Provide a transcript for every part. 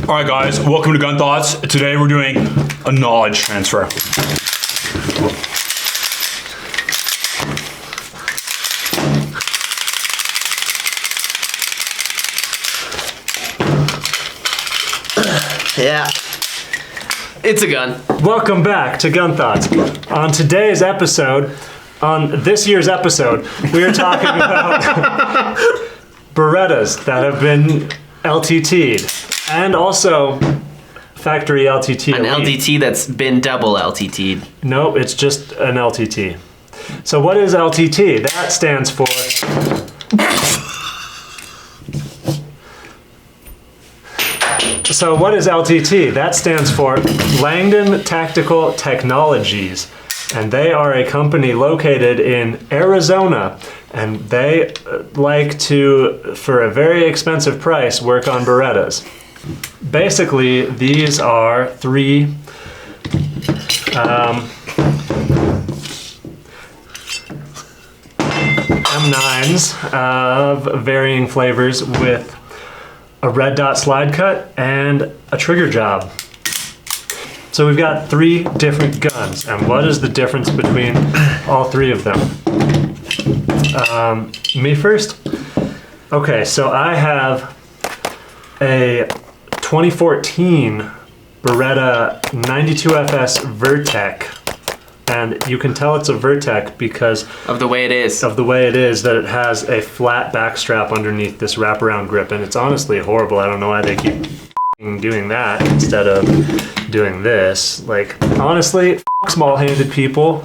All right, guys, welcome to GunThots. Today we're doing a knowledge transfer. Yeah, it's a gun. Welcome back to GunThots. On today's episode, on this year's episode, we are talking about Berettas that have been LTT'd and also factory LTT. An LTT that's been double LTT'd. No, it's just an LTT. So what is LTT? That stands for... So what is LTT? That stands for Langdon Tactical Technologies. And they are a company located in Arizona. And they like to, for a very expensive price, work on Berettas. Basically, these are three M9s of varying flavors with a red dot slide cut and a trigger job. So we've got three different guns, and what is the difference between all three of them? Me first? Okay, so I have a 2014 Beretta 92FS Vertec, and you can tell it's a Vertec because of the way it is. That it has a flat back strap underneath this wraparound grip, and it's honestly horrible. I don't know why they keep doing that instead of doing this. Like, honestly, small-handed people,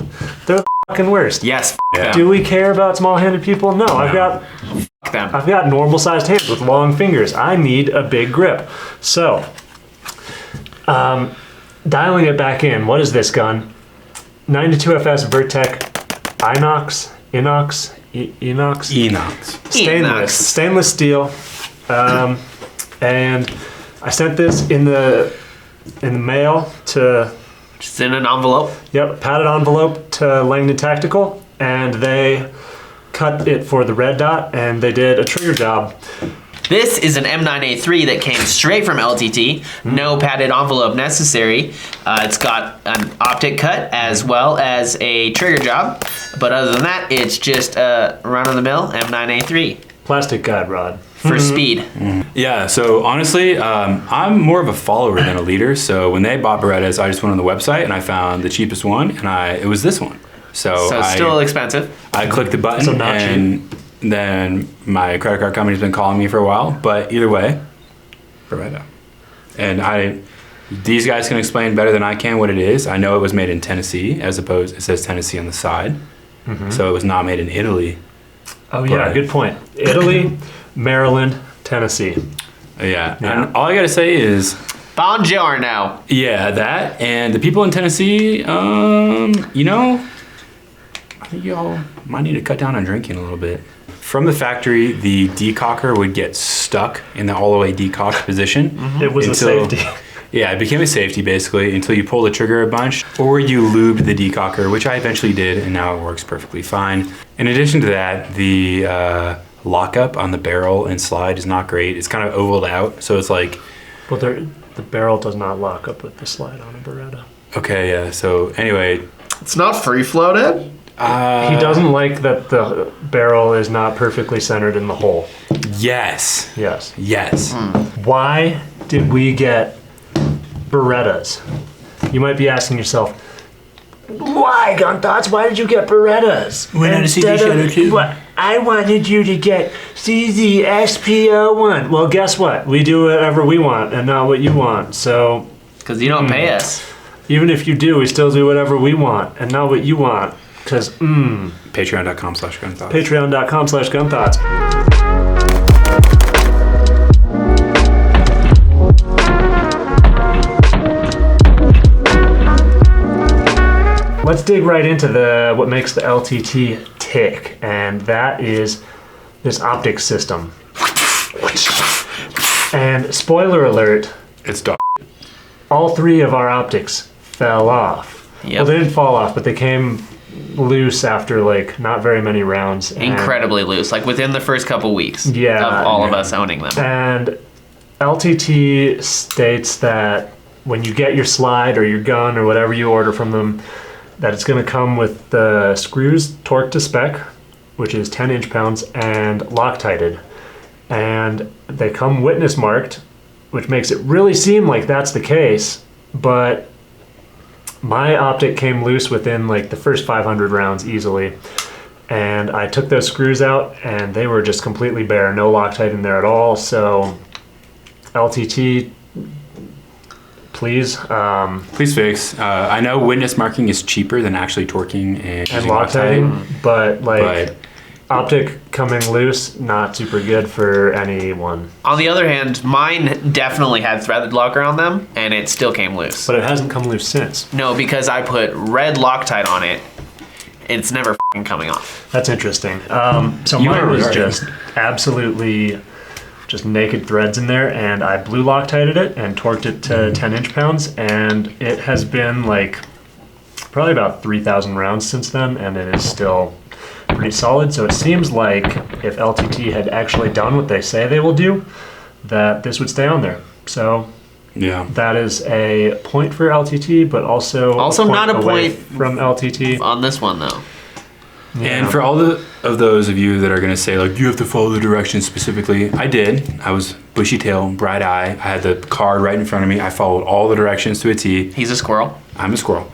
they're the fucking worst. Yes. Yeah. Do we care about small-handed people? No. I've got normal-sized hands with long fingers. I need a big grip. So, dialing it back in, what is this gun? 92FS Vertec Inox. Stainless steel. And I sent this in the mail to... Just in an envelope? Yep, padded envelope to Langdon Tactical, and they cut it for the red dot, and they did a trigger job. This is an M9A3 that came straight from LTT. No padded envelope necessary. It's got an optic cut as well as a trigger job. But other than that, it's just a run-of-the-mill M9A3. Plastic guide rod. For speed. Yeah, so honestly, I'm more of a follower than a leader. So when they bought Berettas, I just went on the website and I found the cheapest one, and it was this one. So it's still expensive. I clicked the button, So not and then my credit card company's been calling me for a while. But either way, Beretta. And these guys can explain better than I can what it is. I know it was made in Tennessee, as opposed, it says Tennessee on the side. So it was not made in Italy. Oh yeah, good point. Italy, Maryland, Tennessee. Yeah, and all I gotta say is... Buongiorno. Yeah, that, and the people in Tennessee, you know, I think y'all might need to cut down on drinking a little bit. From the factory, the decocker would get stuck in the all-the-way decocked position. It was a safety. Yeah, it became a safety, basically, until you pull the trigger a bunch, or you lubed the decocker, which I eventually did, and now it works perfectly fine. In addition to that, the lockup on the barrel and slide is not great. It's kind of ovaled out, so it's like... Well, the barrel does not lock up with the slide on a Beretta. Okay, yeah, so anyway... It's not free-floated? He doesn't like that the barrel is not perfectly centered in the hole. Yes. Yes. Yes. Why did we get Berettas? You might be asking yourself, why, GunThots? Why did you get Berettas? Why not a CD Shadow 2? I wanted you to get CZSPO1. Well, guess what? We do whatever we want and not what you want. So, Because you don't pay us. even if you do, we still do whatever we want and not what you want. Because, Patreon.com/GunThots. Patreon.com/GunThots. Let's dig right into what makes the LTT tick, and that is this optic system. And spoiler alert, It's dog. all three of our optics fell off. Yep. Well, they didn't fall off, but they came loose after like not very many rounds. Incredibly loose, like within the first couple weeks Yeah. of all of us owning them. And LTT states that when you get your slide or your gun or whatever you order from them, that it's going to come with the screws torqued to spec, which is 10 inch-pounds, and Loctited. And they come witness marked, which makes it really seem like that's the case, but my Optic came loose within like the first 500 rounds easily. And I took those screws out and they were just completely bare, no Loctite in there at all. So LTT, please. Please fix. I know witness marking is cheaper than actually torquing and using Loctiting, but like but Optic coming loose, not super good for anyone. On the other hand, mine definitely had threaded locker on them, and it still came loose. But it hasn't come loose since. No, because I put red Loctite on it. It's never f***ing coming off. That's interesting. So You mine are was right. just absolutely just naked threads in there, and I blue Loctited it and torqued it to 10 inch-pounds, and it has been like probably about 3,000 rounds since then, and it is still pretty solid. So it seems like if LTT had actually done what they say they will do, that this would stay on there. So yeah. that is a point for LTT, but also not a away point from LTT. On this one, though. And for all of those of you that are going to say, like, you have to follow the directions specifically, I did. I was bushy tail, bright eye. I had the card right in front of me. I followed all the directions to a T. He's a squirrel. I'm a squirrel.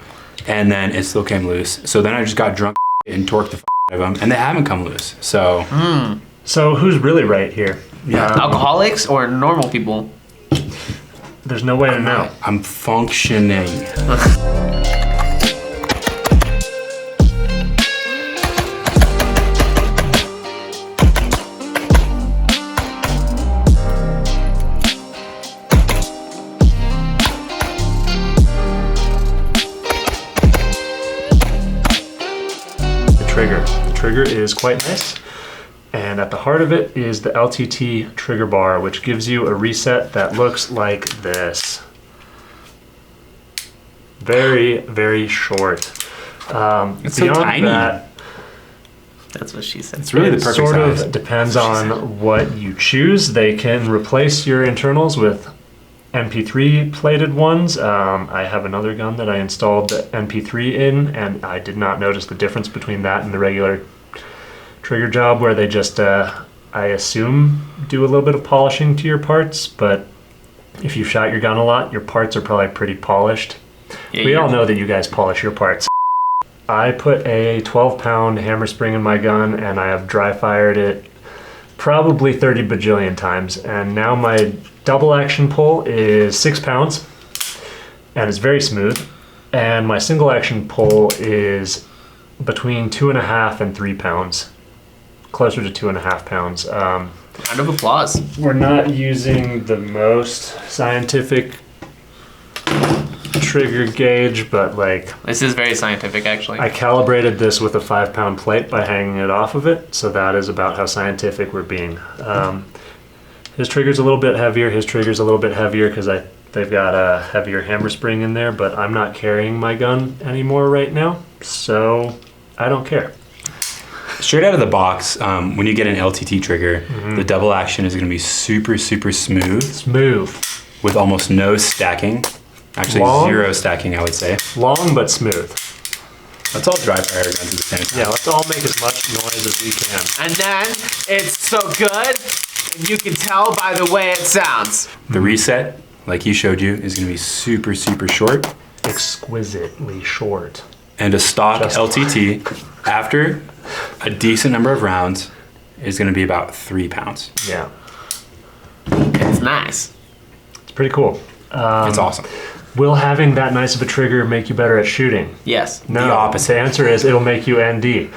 And then it still came loose. So then I just got drunk and torqued the out of them, and they haven't come loose. So, So who's really right here? Yeah. Alcoholics or normal people? There's no way to know. I'm functioning. The trigger is quite nice, and at the heart of it is the LTT trigger bar, which gives you a reset that looks like this. Very, very short. It's so tiny. That's what she said. It's really the it perfect sort size. of depends on what you choose. They can replace your internals with MP3 plated ones. I have another gun that I installed the MP3 in, and I did not notice the difference between that and the regular trigger job, where they just, I assume, do a little bit of polishing to your parts. But if you shot your gun a lot, your parts are probably pretty polished. Yeah, We you're- all know that you guys polish your parts. I put a 12-pound hammer spring in my gun, and I have dry fired it probably 30 bajillion times, and now my double action pull is 6 pounds, and it's very smooth, and my single action pull is between 2.5 and 3 pounds, closer to 2.5 pounds. Round of applause. We're not using the most scientific trigger gauge, but like This is very scientific, actually. I calibrated this with a 5-pound plate by hanging it off of it, so that is about how scientific we're being. His trigger's a little bit heavier, his trigger's a little bit heavier because they've got a heavier hammer spring in there, but I'm not carrying my gun anymore right now, so I don't care. Straight out of the box, when you get an LTT trigger, the double action is going to be super, super smooth Smooth. with almost no stacking. Actually, Long. 0 stacking, I would say. Long but smooth. Let's all dry fire guns at the same time. Yeah, let's all make as much noise as we can. And then it's so good, and you can tell by the way it sounds. The reset, like he showed you, is going to be super, super short. Exquisitely short. And a stock Just LTT, after a decent number of rounds, is going to be about 3 pounds. Yeah, It's nice. it's pretty cool. It's awesome. Will having that nice of a trigger make you better at shooting? Yes. No, The opposite. The answer is it'll make you ND.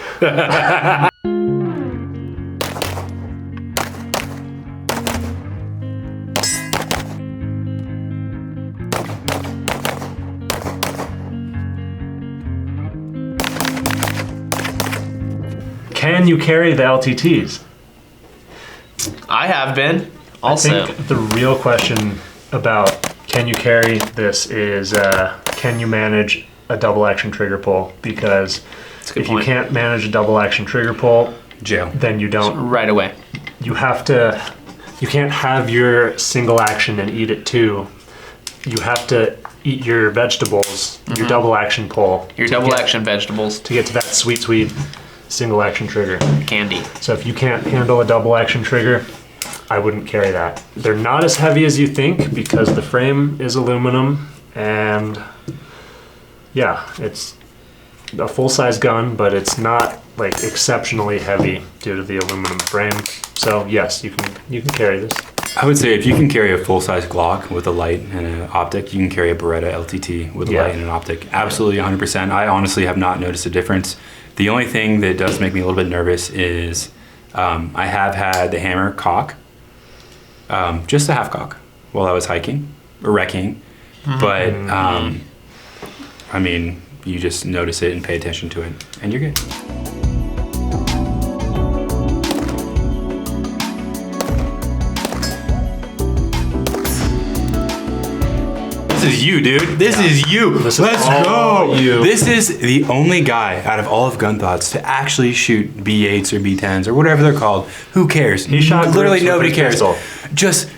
Can you carry the LTTs? I have been. Also. I think the real question about can you carry this is can you manage a double action trigger pull? Because That's a good if point. you can't manage a double action trigger pull, Jail. then you don't. Right away. You have to you can't have your single action and eat it too. You have to eat your vegetables, your double action pull. Your double action vegetables. To get to that sweet single action trigger. Candy. So if you can't handle a double action trigger, I wouldn't carry that. They're not as heavy as you think because the frame is aluminum, and yeah, it's a full-size gun, but it's not like exceptionally heavy due to the aluminum frame. So yes, you can carry this. I would say if you can carry a full-size Glock with a light and an optic, you can carry a Beretta LTT with a light and an optic. Absolutely 100%. I honestly have not noticed a difference. The only thing that does make me a little bit nervous is I have had the hammer cock, just a half cock, while I was hiking or wrecking. But I mean, you just notice it and pay attention to it, and you're good. This is you, dude. This is you. Let's go. You. This is the only guy out of all of GunThots to actually shoot B8s or B10s or whatever they're called. Who cares? He shot literally nobody with a cares. pistol. Just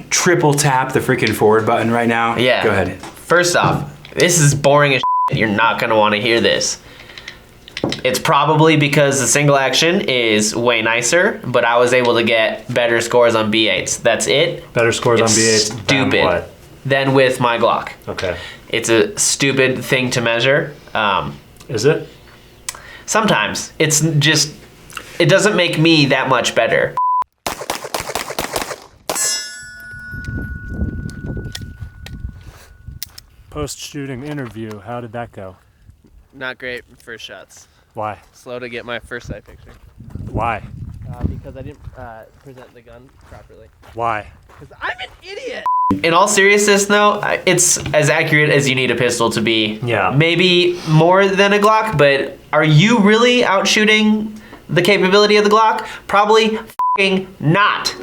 triple tap the freaking forward button right now. Yeah. Go ahead. First off, this is boring as shit. You're not gonna want to hear this. It's probably because the single action is way nicer, but I was able to get better scores on B8s. That's it. Better scores on It's B8s than stupid. what? Than with my Glock. Okay. It's a stupid thing to measure. Is it? Sometimes. It's just, it doesn't make me that much better. Post-shooting interview, how did that go? Not great first shots. Why? Slow to get my first sight picture. Why? Because I didn't present the gun properly. Why? Because I'm an idiot! In all seriousness though, it's as accurate as you need a pistol to be. Yeah. Maybe more than a Glock, but are you really out shooting the capability of the Glock? Probably f***ing not.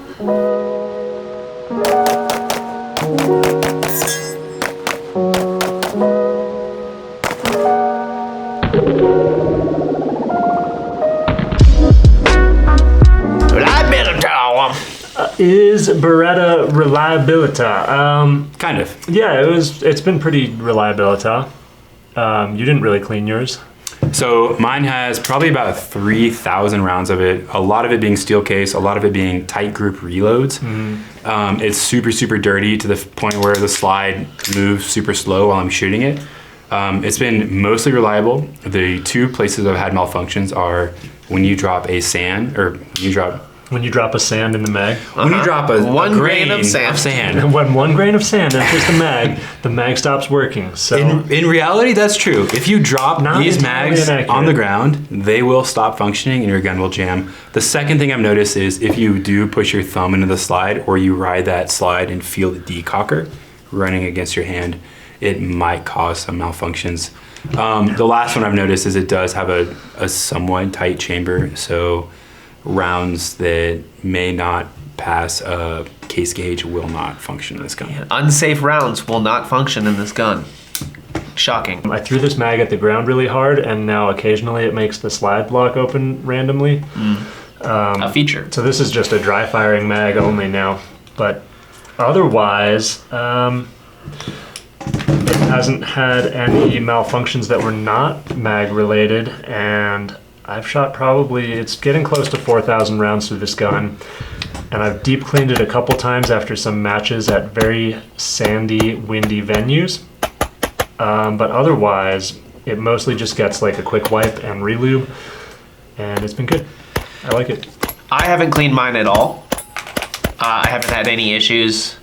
Is Beretta reliabilita? Kind of. Yeah, it's been pretty reliabilita. You didn't really clean yours. So mine has probably about 3,000 rounds of it. A lot of it being steel case, a lot of it being tight group reloads. It's super, super dirty to the point where the slide moves super slow while I'm shooting it. It's been mostly reliable. The two places I've had malfunctions are when you drop a sand, or When you drop a sand in the mag. when you drop a One grain grain of sand. And when 1 grain of sand enters the mag stops working. So In reality, that's true. If you drop Not these entirely mags inaccurate. on the ground, they will stop functioning and your gun will jam. The second thing I've noticed is if you do push your thumb into the slide or you ride that slide and feel the decocker running against your hand, it might cause some malfunctions. The last one I've noticed is it does have a somewhat tight chamber, so rounds that may not pass a case gauge will not function in this gun. Unsafe rounds will not function in this gun. Shocking. I threw this mag at the ground really hard, and now occasionally it makes the slide block open randomly. A feature. So this is just a dry firing mag only now, but otherwise, it hasn't had any malfunctions that were not mag related, and I've shot probably, it's getting close to 4,000 rounds through this gun, and I've deep cleaned it a couple times after some matches at very sandy, windy venues. But otherwise, it mostly just gets like a quick wipe and relube, and it's been good. I like it. I haven't cleaned mine at all. I haven't had any issues,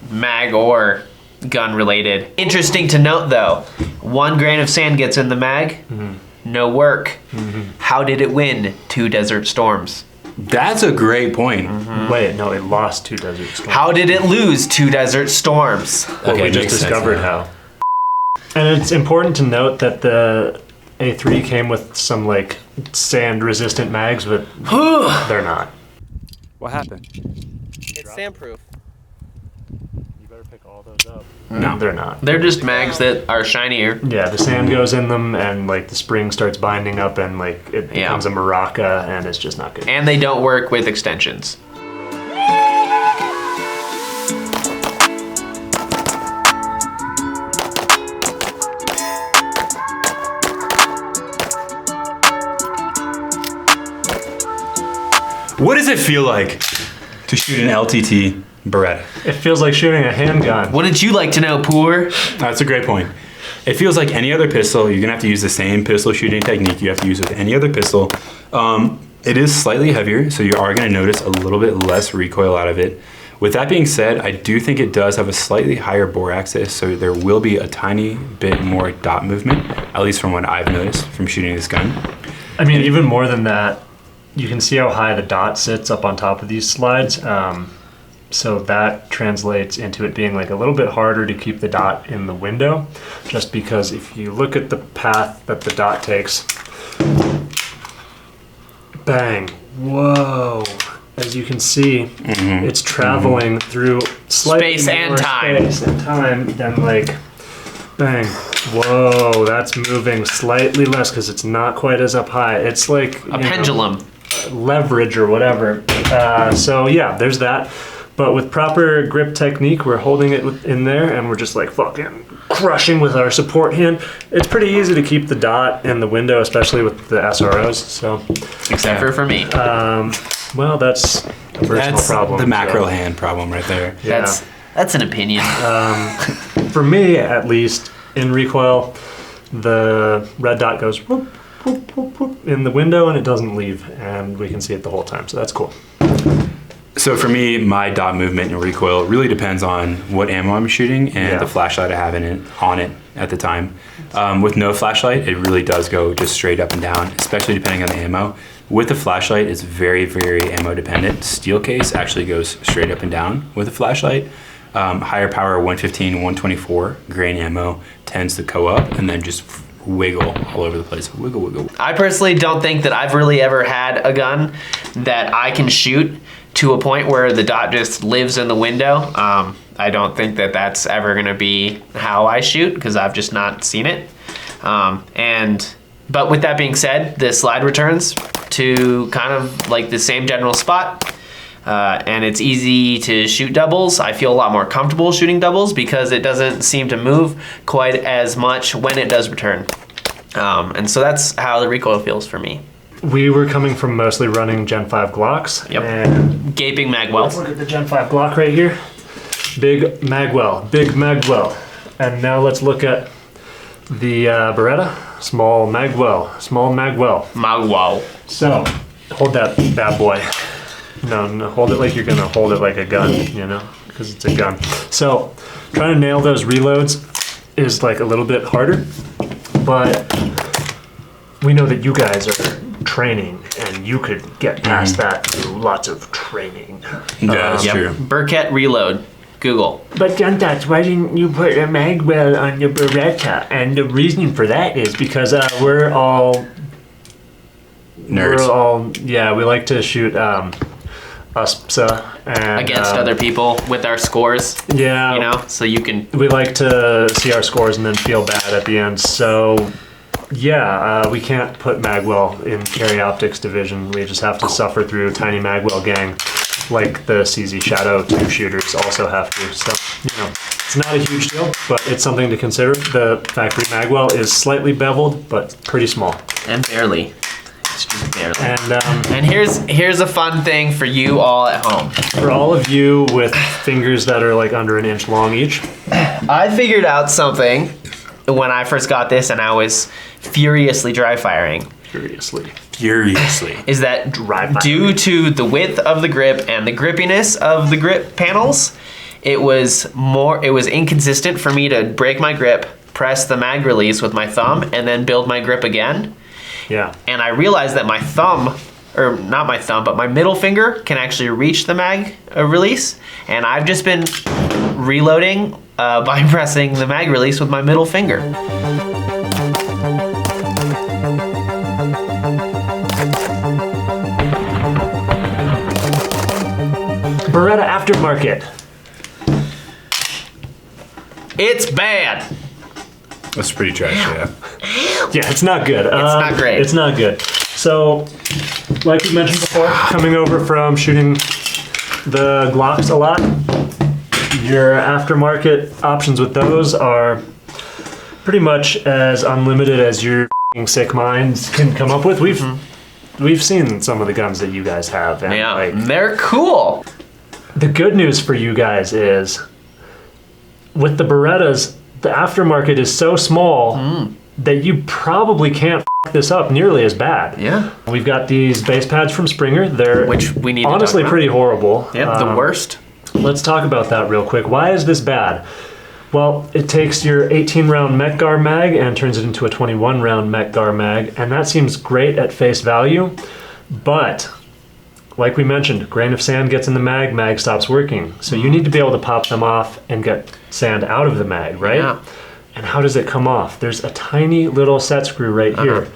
mag or gun related. Interesting to note though, 1 grain of sand gets in the mag, no work. How did it win 2 desert storms? That's a great point. Wait, no, it lost 2 desert storms. How did it lose 2 desert storms? Well, we just makes sense discovered now. how. And it's important to note that the A3 came with some like sand resistant mags, but they're not. What happened? It's sandproof. You better pick all those up. No. They're not. They're just mags that are shinier. Yeah, the sand goes in them, and like the spring starts binding up, and like it becomes a maraca, and it's just not good. And they don't work with extensions. What does it feel like to shoot an LTT Beretta? It feels like shooting a handgun. Wouldn't you like to know, Poor? That's a great point. It feels like any other pistol. You're gonna have to use the same pistol shooting technique you have to use with any other pistol. It is slightly heavier, so you are gonna notice a little bit less recoil out of it. With that being said, I do think it does have a slightly higher bore axis, so there will be a tiny bit more dot movement, at least from what I've noticed from shooting this gun. I mean, even more than that, you can see how high the dot sits up on top of these slides. So that translates into it being like a little bit harder to keep the dot in the window, just because if you look at the path that the dot takes, bang, whoa. As you can see, it's traveling through slightly Space and more time. space and time than like, bang, whoa, that's moving slightly less because it's not quite as up high. It's like A pendulum. Leverage or whatever. So yeah, there's that. But with proper grip technique, we're holding it in there and we're just like fucking crushing with our support hand. It's pretty easy to keep the dot in the window, especially with the SROs. So, Except for me. well, that's a personal problem. the macro so, hand problem right there. yeah. That's an opinion. For me, at least, in recoil, the red dot goes whoop, whoop, whoop, whoop, in the window and it doesn't leave, and we can see it the whole time. So that's cool. So for me, my dot movement and recoil really depends on what ammo I'm shooting and the flashlight I have on it at the time. With no flashlight, it really does go just straight up and down, especially depending on the ammo. With the flashlight, it's very, very ammo dependent. Steel case actually goes straight up and down with a flashlight. Higher power 115, 124 grain ammo tends to go up and then just wiggle all over the place. Wiggle, wiggle. I personally don't think that I've really ever had a gun that I can shoot to a point where the dot just lives in the window. I don't think that that's ever gonna be how I shoot because I've just not seen it. But with that being said, the slide returns to kind of like the same general spot. And it's easy to shoot doubles. I feel a lot more comfortable shooting doubles because it doesn't seem to move quite as much when it does return. And so that's how the recoil feels for me. We were coming from mostly running Gen 5 Glocks. Yep. And Gaping let's magwell. look at the Gen 5 Glock right here. Big magwell. And now let's look at the Beretta. Small magwell. Magwell. So, hold that bad boy. No, hold it like you're gonna hold it like a gun, you know, because it's a gun. So, trying to nail those reloads is like a little bit harder, but we know that you guys are training and you could get past that through lots of training. Yeah, that's true. Burkett reload. Google. But GunThots, why didn't you put a magwell on your Beretta? And the reason for that is because we're all Nerds. we like to shoot USPSA and Against other people with our scores. Yeah, You know, so you can. we like to see our scores and then feel bad at the end. So yeah, we can't put magwell in carry optics division. We just have to suffer through tiny magwell gang, like the CZ Shadow 2 shooters also have to. So you know, it's not a huge deal, but it's something to consider. The factory magwell is slightly beveled, but pretty small. And barely. It's just barely. And And here's a fun thing for you all at home. for all of you with fingers that are like under an inch long each, I figured out something when I first got this and I was furiously dry firing. furiously. Is that due to the width of the grip and the grippiness of the grip panels, it was inconsistent for me to break my grip, press the mag release with my thumb, and then build my grip again. Yeah. And I realized that my thumb, or not my thumb, but my middle finger can actually reach the mag release. And I've just been reloading by pressing the mag release with my middle finger. Beretta Aftermarket. It's bad. That's pretty trash, yeah. Yeah, it's not good. It's not great. It's not good. So, like we mentioned before, coming over from shooting the Glocks a lot, your aftermarket options with those are pretty much as unlimited as your f***ing sick minds can come up with. We've we've seen some of the guns that you guys have. And Yeah, like, they're cool. the good news for you guys is with the Berettas, the aftermarket is so small that you probably can't f this up nearly as bad. Yeah. We've got these base pads from Springer. They're Which we need to honestly talk about. pretty horrible. Yep, the worst. Let's talk about that real quick. Why is this bad? Well, it takes your 18-round Mech-Gar mag and turns it into a 21-round Mech-Gar mag, and that seems great at face value, but like we mentioned, grain of sand gets in the mag stops working. So you need to be able to pop them off and get sand out of the mag, right? Yeah. And how does it come off? There's a tiny little set screw right here.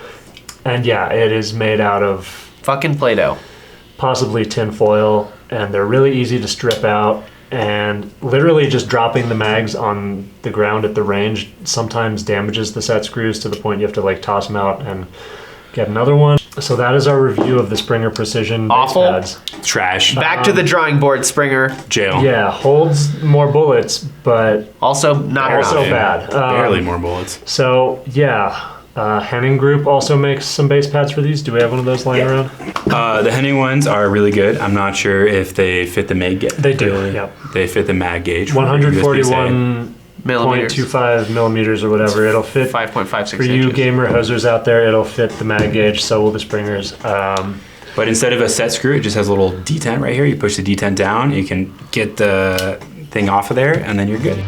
And yeah, it is made out of Fucking Play-Doh. possibly tin foil, and they're really easy to strip out. And literally just dropping the mags on the ground at the range sometimes damages the set screws to the point you have to like toss them out and get another one. So that is our review of the Springer Precision base Awful. pads. Trash. Back to the drawing board, Springer. Jail. Yeah, holds more bullets, but Also not also enough. bad. Barely more bullets. So yeah, Henning Group also makes some base pads for these. Do we have one of those lying around? The Henning ones are really good. I'm not sure if they fit the mag gauge. They do, yep. They fit the mag gauge. for USB-C. 141.25 millimeters or whatever. It'll fit 5.56 for you inches. gamer hosers out there. It'll fit the mag gauge. So will the Springers. But instead of a set screw, it just has a little detent right here. You push the detent down, you can get the thing off of there, and then you're good.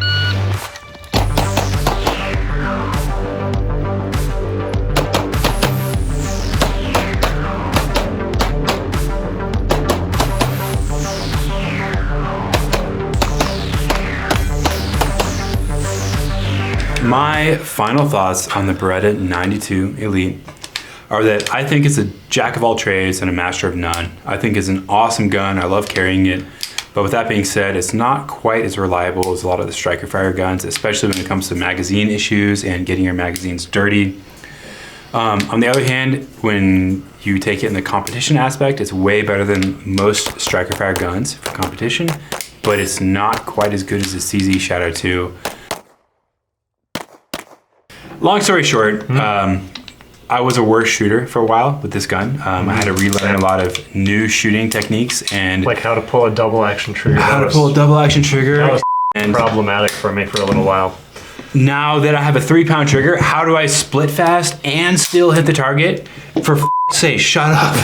My final thoughts on the Beretta 92 Elite are that I think it's a jack of all trades and a master of none. I think it's an awesome gun. I love carrying it. But with that being said, it's not quite as reliable as a lot of the striker fire guns, especially when it comes to magazine issues and getting your magazines dirty. On the other hand, when you take it in the competition aspect, it's way better than most striker fire guns for competition, but it's not quite as good as the CZ Shadow 2. Long story short, I was a worse shooter for a while with this gun. I had to relearn a lot of new shooting techniques and Like how to pull a double action trigger. how That to was pull a double action trigger. And problematic for me for a little while. now that I have a 3-pound trigger, how do I split fast and still hit the target? For f***'s sake, shut up.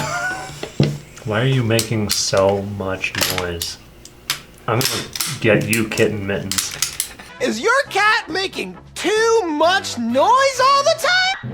Why are you making so much noise? I'm gonna get you kitten mittens. Is your cat making too much noise all the time?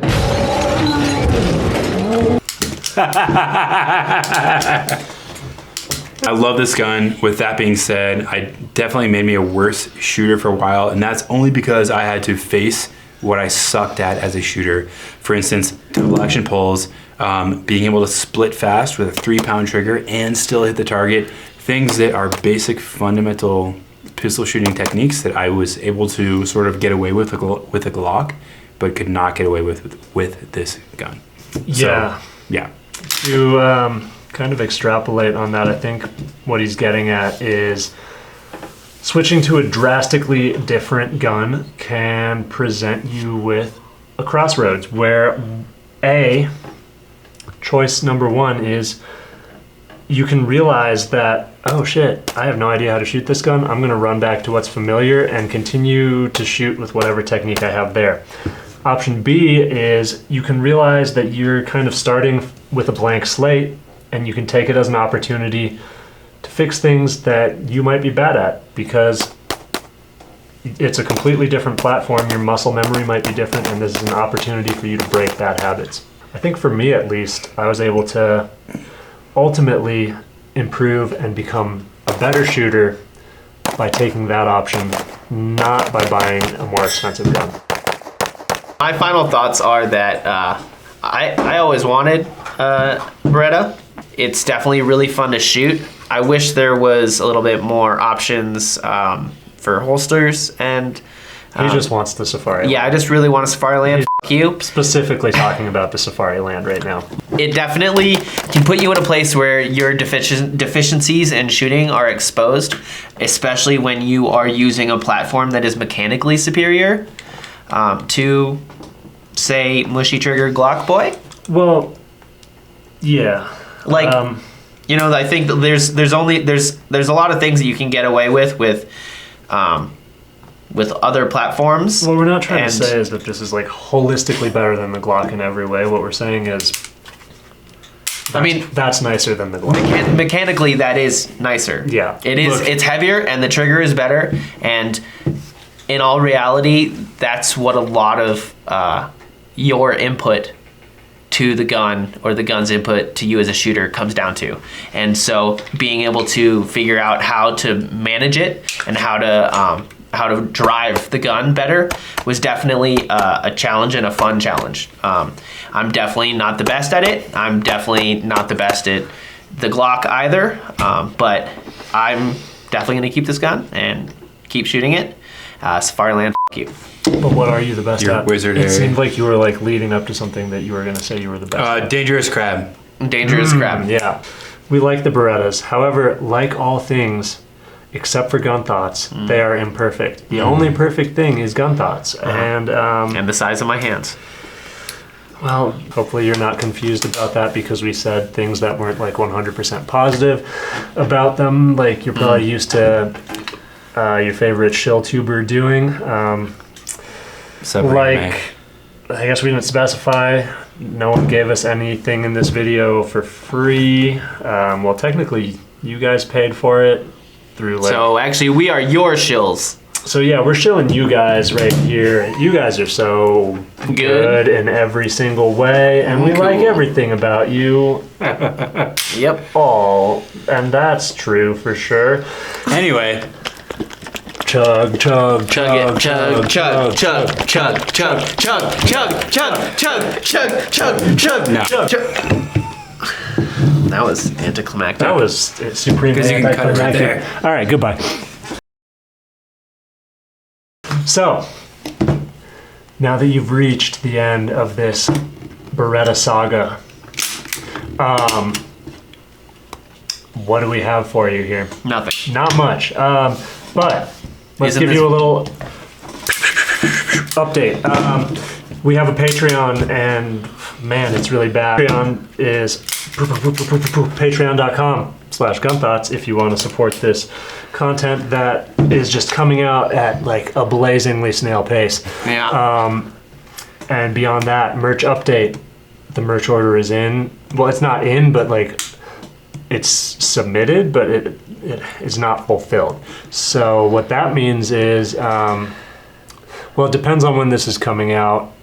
I love this gun. With that being said, I definitely made me a worse shooter for a while, and that's only because I had to face what I sucked at as a shooter. For instance, double action pulls, being able to split fast with a 3-pound trigger and still hit the target, things that are basic fundamental pistol shooting techniques that I was able to sort of get away with a Glock, but could not get away with this gun. Yeah. So, yeah. To kind of extrapolate on that, I think what he's getting at is switching to a drastically different gun can present you with a crossroads where choice number one is you can realize that, oh shit, I have no idea how to shoot this gun. I'm gonna run back to what's familiar and continue to shoot with whatever technique I have there. Option B is you can realize that you're kind of starting with a blank slate and you can take it as an opportunity to fix things that you might be bad at because it's a completely different platform. Your muscle memory might be different, and this is an opportunity for you to break bad habits. I think for me at least, I was able to ultimately improve and become a better shooter by taking that option, not by buying a more expensive gun. My final thoughts are that I always wanted Beretta. It's definitely really fun to shoot. I wish there was a little bit more options for holsters and. He just wants the Safari Yeah, I just really want a Safari Land. F you. Specifically talking about the Safari Land right now. It definitely can put you in a place where your deficiencies in shooting are exposed, especially when you are using a platform that is mechanically superior to, say, mushy trigger Glock Boy. Well, Yeah. Like, you know, I think that there's a lot of things that you can get away with other platforms. What we're not trying to say is that this is like holistically better than the Glock in every way. What we're saying is, that's nicer than the Glock. Mechanically, that is nicer. Yeah. It is. It's heavier, and the trigger is better. And in all reality, that's what a lot of your input to the gun or the gun's input to you as a shooter comes down to. And so being able to figure out how to manage it and how to drive the gun better was definitely a challenge and a fun challenge. I'm definitely not the best at it. I'm definitely not the best at the Glock either, but I'm definitely gonna keep this gun and keep shooting it. Safariland, f*** you. But what are you the best You're at? wizard It area. seemed like you were like leading up to something that you were gonna say you were the best at. Dangerous crab. Dangerous crab. Yeah. We like the Berettas. However, like all things, except for GunThots, they are imperfect. The only perfect thing is GunThots. And the size of my hands. Well, hopefully you're not confused about that because we said things that weren't like 100% positive about them. Like you're probably used to your favorite shill tuber doing. I guess we didn't specify. No one gave us anything in this video for free. Well, technically, you guys paid for it through like. So actually, we are your shills. So yeah, we're shilling you guys right here. You guys are so good in every single way, and we like everything about you. Yep. Oh, and that's true for sure. Anyway. Chug, chug, Chug it, chug, chug, chug, chug, chug, chug, chug, chug, chug, chug, chug, chug. No. That was anticlimactic. That was supreme. Because you can cut it right there. All right, goodbye. So, now that you've reached the end of this Beretta saga, what do we have for you here? Nothing. Not much, but let's Isn't give this- you a little update. We have a Patreon, and man, it's really bad. Patreon is patreon.com/GunThots if you want to support this content that is just coming out at like a blazingly snail pace. Yeah. And beyond that, merch update. The merch order is in. Well, it's not in, but like it's submitted, but it is not fulfilled. So what that means is, well, it depends on when this is coming out.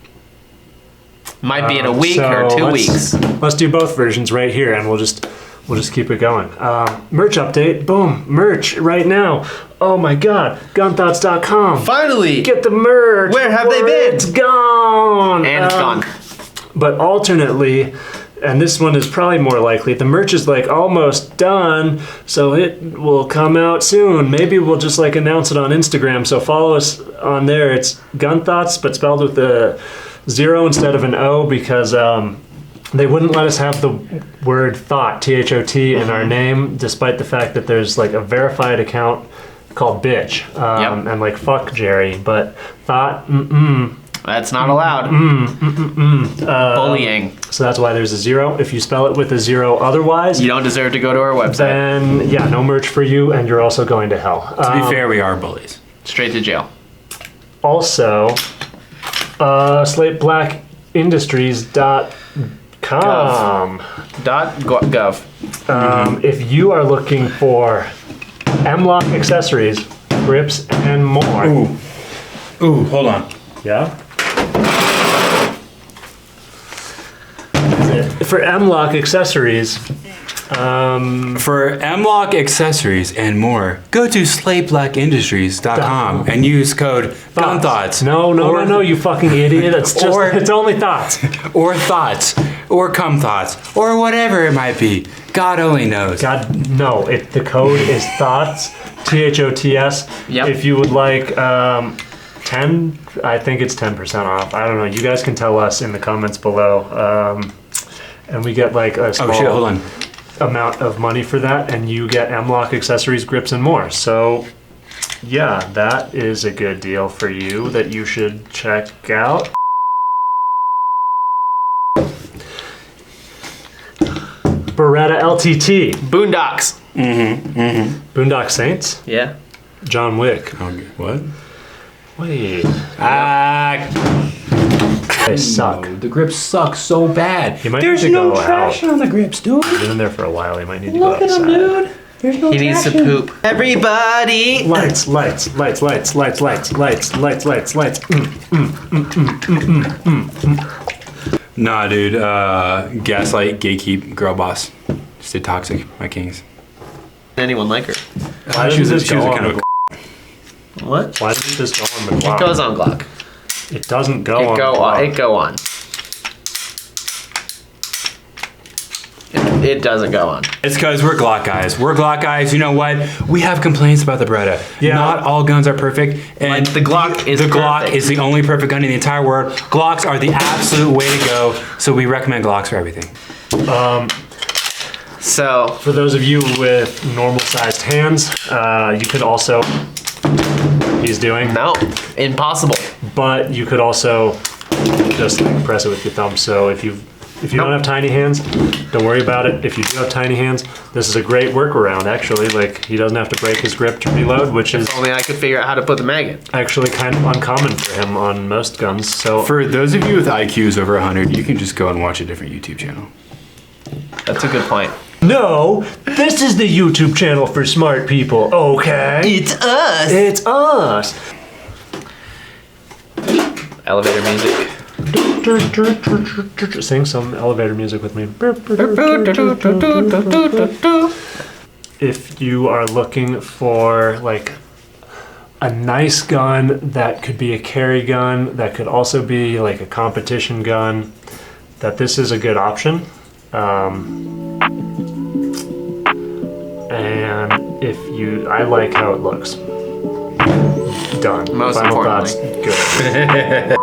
Might be in a week or 2 weeks. Let's do both versions right here, and we'll just keep it going. Merch update, boom, merch right now. Oh my God, GunThots.com. Finally! Get the merch. Where have they been? It's gone. And it's gone. But alternately, and this one is probably more likely, the merch is like almost done, so it will come out soon. Maybe we'll just like announce it on Instagram, so follow us on there. It's GunThots, but spelled with a 0 instead of an O because they wouldn't let us have the word thought, T-H-O-T, in our name, despite the fact that there's like a verified account called bitch, and like fuck Jerry, but thought, That's not allowed. Bullying. So that's why there's a 0. If you spell it with a 0 otherwise, You don't deserve to go to our website. then yeah, no merch for you, and you're also going to hell. To be fair, we are bullies. Straight to jail. Also, slateBlackIndustries.com. .gov. If you are looking for M-Lock accessories, grips, and more. Ooh, hold on. Yeah? For M-Lock accessories, For M-Lock accessories and more, go to slateBlackIndustries.com and use code GunThots. No, you fucking idiot. It's just, it's only thoughts. Or thoughts, or cum thoughts, or whatever it might be. God only knows. God, no. The code is thoughts, THOTS. Yep. If you would like 10, I think it's 10% off. I don't know. You guys can tell us in the comments below. And we get like a small hold on. amount of money for that, and you get M-Lock accessories, grips, and more. So, yeah, that is a good deal for you that you should check out. LTT. Boondocks. Boondock Saints. Yeah. John Wick. What? Wait. They suck. No, the grips suck so bad. He might There's need to no go traction out. on the grips, dude. He's been in there for a while. He might need to Look go at outside. him, dude. There's no He needs to traction. poop. Everybody. Lights. Nah, dude. Gaslight, gatekeep, girl boss. Stay toxic, my kings. Anyone like her? Why doesn't this go on the What? Why doesn't this go on the clock? It goes on Glock. It doesn't go on It the go clock. on. It go on. It doesn't go on. It's because we're Glock guys. We're Glock guys. You know what? We have complaints about the Beretta. Yeah. Not all guns are perfect. And Like, the Glock is the Glock perfect. is the only perfect gun in the entire world. Glocks are the absolute way to go. So we recommend Glocks for everything. So For those of you with normal sized hands, you could also, he's doing, no, impossible. but you could also just like press it with your thumb. So if you don't have tiny hands, don't worry about it. If you do have tiny hands, this is a great workaround actually. Like he doesn't have to break his grip to reload, which is Only I could figure out how to put the mag in. actually kind of uncommon for him on most guns. So For those of you with IQs over 100, you can just go and watch a different YouTube channel. That's a good point. no, this is the YouTube channel for smart people, okay? It's us. It's us. Elevator music. Sing some elevator music with me. If you are looking for like a nice gun that could be a carry gun, that could also be like a competition gun, that this is a good option. And if you, I like how it looks. Done. Most Final importantly. thoughts, good.